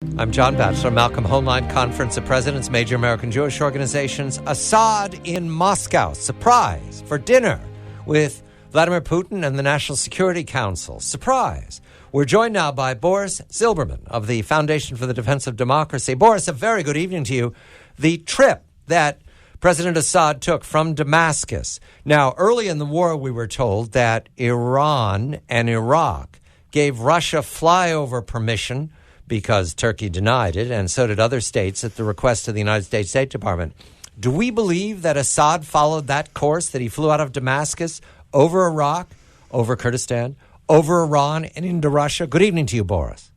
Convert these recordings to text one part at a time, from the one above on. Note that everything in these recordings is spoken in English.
I'm John Batchelor, Malcolm Homeline, Conference of Presidents, Major American Jewish Organizations. Assad in Moscow, surprise, for dinner with Vladimir Putin and the National Security Council. Surprise. We're joined now by Boris Zilberman of the Foundation for the Defense of Democracy. Boris, a very good evening to you. The trip that President Assad took from Damascus. Now, early in the war, we were told that Iran and Iraq gave Russia flyover permission because Turkey denied it, and so did other states at the request of the United States State Department. Do we believe that Assad followed that course, that he flew out of Damascus over Iraq, over Kurdistan, over Iran, and into Russia? Good evening to you, Boris.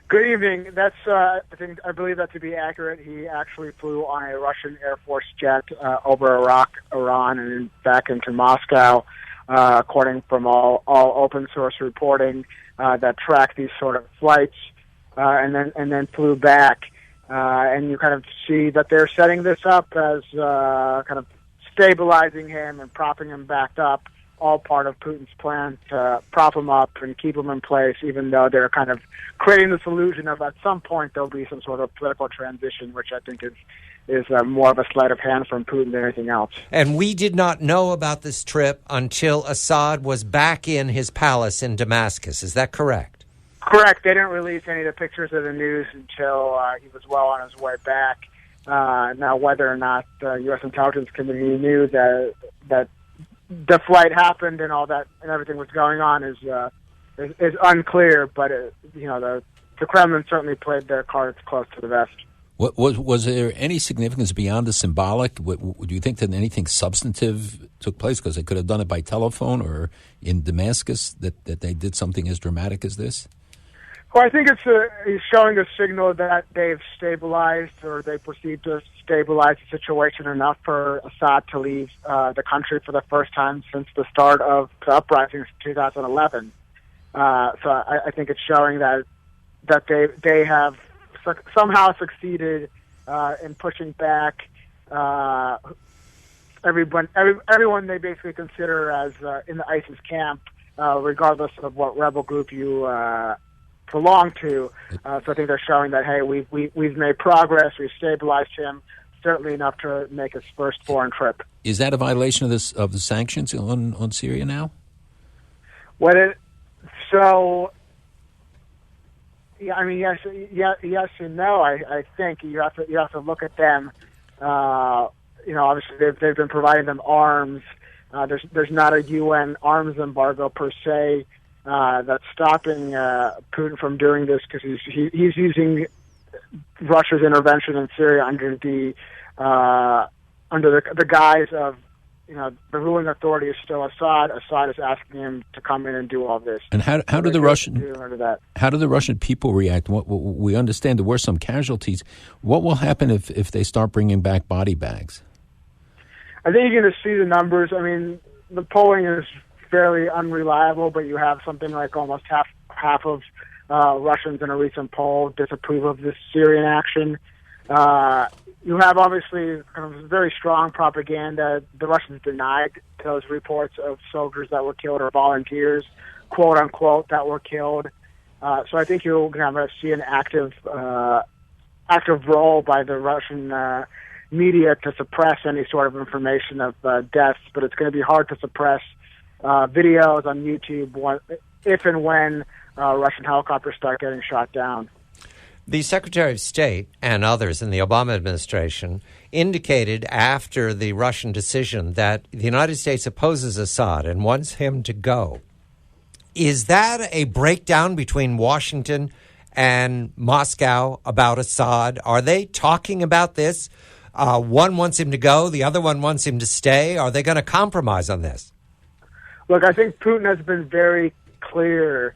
Good evening. That's I believe that to be accurate. He actually flew on a Russian Air Force jet over Iraq, Iran, and back into Moscow, according from all open source reporting that tracked these sort of flights. And then flew back, and you kind of see that they're setting this up as kind of stabilizing him and propping him back up, all part of Putin's plan to prop him up and keep him in place, even though they're kind of creating this illusion of at some point there'll be some sort of political transition, which I think is more of a sleight of hand from Putin than anything else. And we did not know about this trip until Assad was back in his palace in Damascus. Is that correct? Correct. They didn't release any of the pictures of the news until he was well on his way back. Now, whether or not the U.S. intelligence community knew that the flight happened and all that and everything was going on is unclear. But the Kremlin certainly played their cards close to the vest. Was there any significance beyond the symbolic? Do you think that anything substantive took place? Because they could have done it by telephone or in Damascus, that they did something as dramatic as this? Well, I think it's showing a signal that they've stabilized, or they perceive to stabilize the situation enough for Assad to leave the country for the first time since the start of the uprisings in 2011. So I think it's showing that they have somehow succeeded in pushing back everyone they basically consider as in the ISIS camp, regardless of what rebel group you belong to. So I think they're showing that, hey, we've made progress, we've stabilized him, certainly enough to make his first foreign trip. Is that a violation of the sanctions on Syria now? Yeah, I mean, yes and no. I think you have to look at them. Obviously they've been providing them arms. There's not a UN arms embargo per se that's stopping Putin from doing this, because he's using Russia's intervention in Syria under the guise of the ruling authority is still Assad. Assad is asking him to come in and do all this. And how do the Russian people react? We understand there were some casualties. What will happen if they start bringing back body bags? I think you're going to see the numbers. I mean, the polling is fairly unreliable, but you have something like almost half of Russians in a recent poll disapprove of this Syrian action. You have obviously kind of very strong propaganda. The Russians denied those reports of soldiers that were killed or volunteers, quote unquote, that were killed. So I think you're going to see an active role by the Russian media to suppress any sort of information of deaths. But it's going to be hard to suppress videos on YouTube if and when Russian helicopters start getting shot down. The Secretary of State and others in the Obama administration indicated after the Russian decision that the United States opposes Assad and wants him to go. Is that a breakdown between Washington and Moscow about Assad? Are they talking about this? One wants him to go, the other one wants him to stay. Are they going to compromise on this? Look, I think Putin has been very clear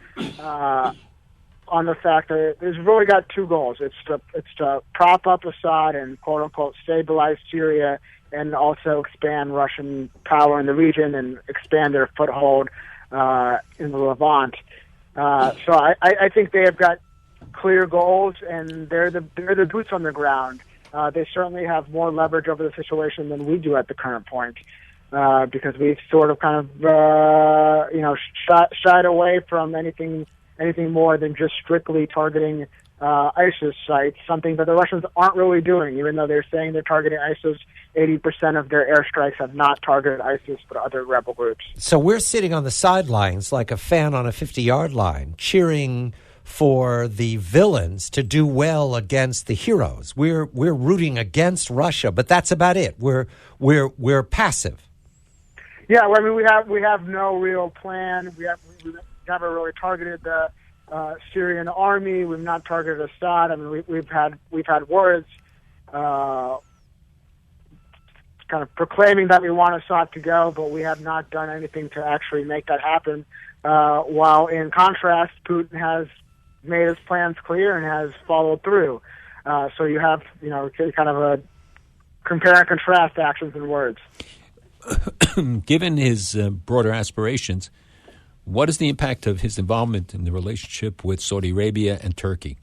on the fact that he's really got two goals. It's to prop up Assad and quote unquote stabilize Syria, and also expand Russian power in the region and expand their foothold in the Levant. So I think they have got clear goals, and they're the boots on the ground. They certainly have more leverage over the situation than we do at the current point, because we've sort of kind of shied away from anything more than just strictly targeting ISIS sites, something that the Russians aren't really doing, even though they're saying they're targeting ISIS. 80% of their airstrikes have not targeted ISIS, but other rebel groups. So we're sitting on the sidelines like a fan on a 50-yard line, cheering for the villains to do well against the heroes. We're rooting against Russia, but that's about it. We're passive. Yeah, well, I mean, we have no real plan. We haven't really targeted the Syrian army. We've not targeted Assad. I mean, we've had words kind of proclaiming that we want Assad to go, but we have not done anything to actually make that happen. While in contrast, Putin has made his plans clear and has followed through. So you have, kind of a compare and contrast actions and words. Given his broader aspirations, what is the impact of his involvement in the relationship with Saudi Arabia and Turkey?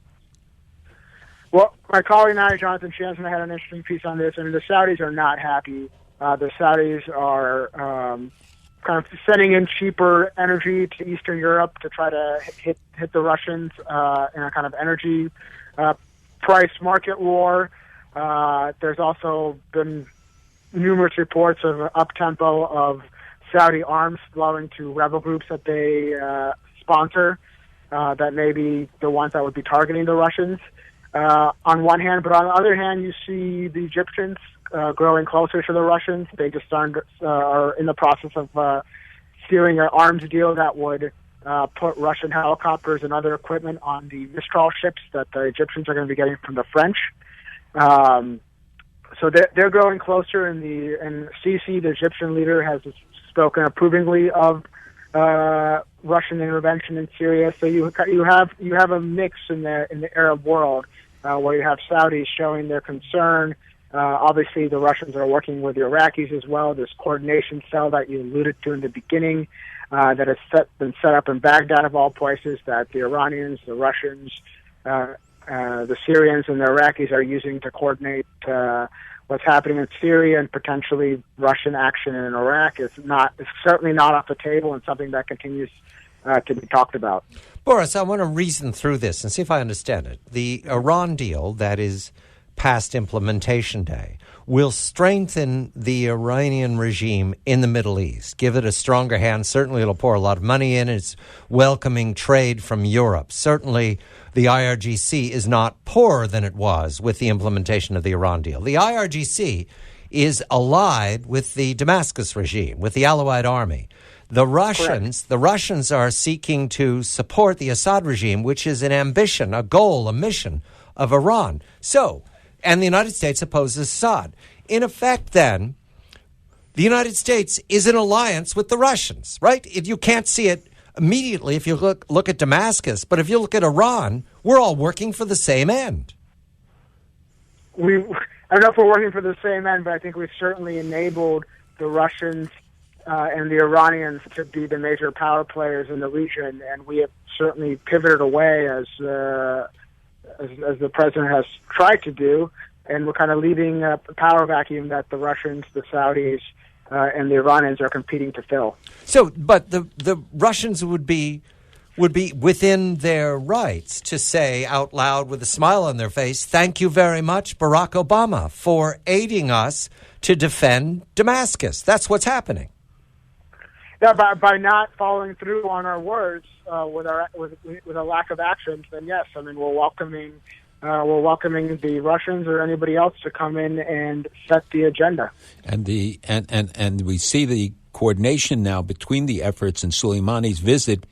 Well, my colleague and I, Jonathan Chanson, had an interesting piece on this. I mean, the Saudis are not happy. The Saudis are kind of sending in cheaper energy to Eastern Europe to try to hit the Russians in a kind of energy price market war. There's also been numerous reports of up-tempo of Saudi arms flowing to rebel groups that they sponsor that may be the ones that would be targeting the Russians on one hand. But on the other hand, you see the Egyptians growing closer to the Russians. They just are in the process of sealing an arms deal that would put Russian helicopters and other equipment on the Mistral ships that the Egyptians are going to be getting from the French. So they're growing closer, and Sisi, the Egyptian leader, has spoken approvingly of Russian intervention in Syria. So you have a mix in the Arab world where you have Saudis showing their concern. Obviously, the Russians are working with the Iraqis as well. This coordination cell that you alluded to in the beginning that has been set up in Baghdad, of all places, that the Iranians, the Russians, the Syrians, and the Iraqis are using to coordinate what's happening in Syria, and potentially Russian action in Iraq is certainly not off the table, and something that continues to be talked about. Boris, I want to reason through this and see if I understand it. The Iran deal that is past implementation day will strengthen the Iranian regime in the Middle East, give it a stronger hand. Certainly it'll pour a lot of money in. It's welcoming trade from Europe. Certainly the IRGC is not poorer than it was with the implementation of the Iran deal. The IRGC is allied with the Damascus regime, with the Alawite army. The Russians are seeking to support the Assad regime, which is an ambition, a goal, a mission of Iran. And the United States opposes Assad. In effect, then, the United States is in alliance with the Russians, right? You can't see it immediately if you look at Damascus, but if you look at Iran, we're all working for the same end. I don't know if we're working for the same end, but I think we've certainly enabled the Russians and the Iranians to be the major power players in the region, and we have certainly pivoted away as the president has tried to do, and we're kind of leaving a power vacuum that the Russians, the Saudis, and the Iranians are competing to fill. So, but the Russians would be within their rights to say out loud with a smile on their face, "Thank you very much, Barack Obama, for aiding us to defend Damascus." That's what's happening. Yeah, by not following through on our words with a lack of actions, then yes, I mean we're welcoming the Russians or anybody else to come in and set the agenda. And we see the coordination now between the efforts, and Soleimani's visit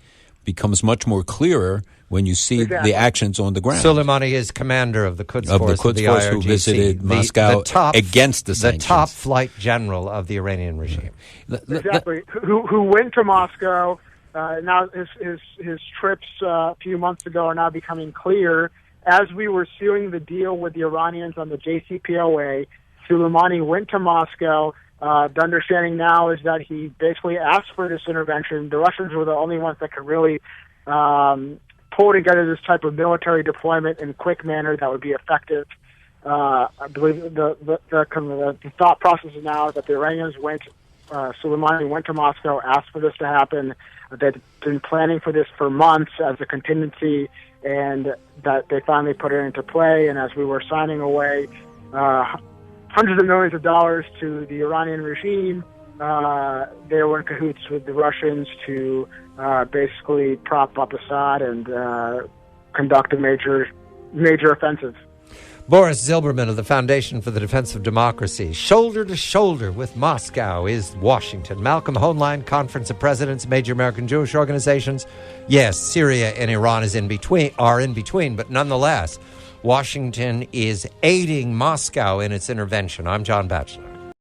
becomes much more clearer when you see the actions on the ground. Soleimani is commander of the Quds Force of the IRGC, who visited Moscow against the sanctions. The top flight general of the Iranian regime. Exactly. Who went to Moscow. Now his trips a few months ago are now becoming clear. As we were sealing the deal with the Iranians on the JCPOA, Soleimani went to Moscow. The understanding now is that he basically asked for this intervention. The Russians were the only ones that could really pull together this type of military deployment in a quick manner that would be effective. I believe the thought process now is that the Iranians Soleimani went to Moscow, asked for this to happen. They'd been planning for this for months as a contingency, and that they finally put it into play. And as we were signing away hundreds of millions of dollars to the Iranian regime, they were in cahoots with the Russians to basically prop up Assad and conduct a major offensive. Boris Zilberman of the Foundation for the Defense of Democracy. Shoulder to shoulder with Moscow is Washington. Malcolm Hoenlein, Conference of Presidents, major American Jewish organizations. Yes, Syria and Iran are in between, but nonetheless, Washington is aiding Moscow in its intervention. I'm John Batchelor.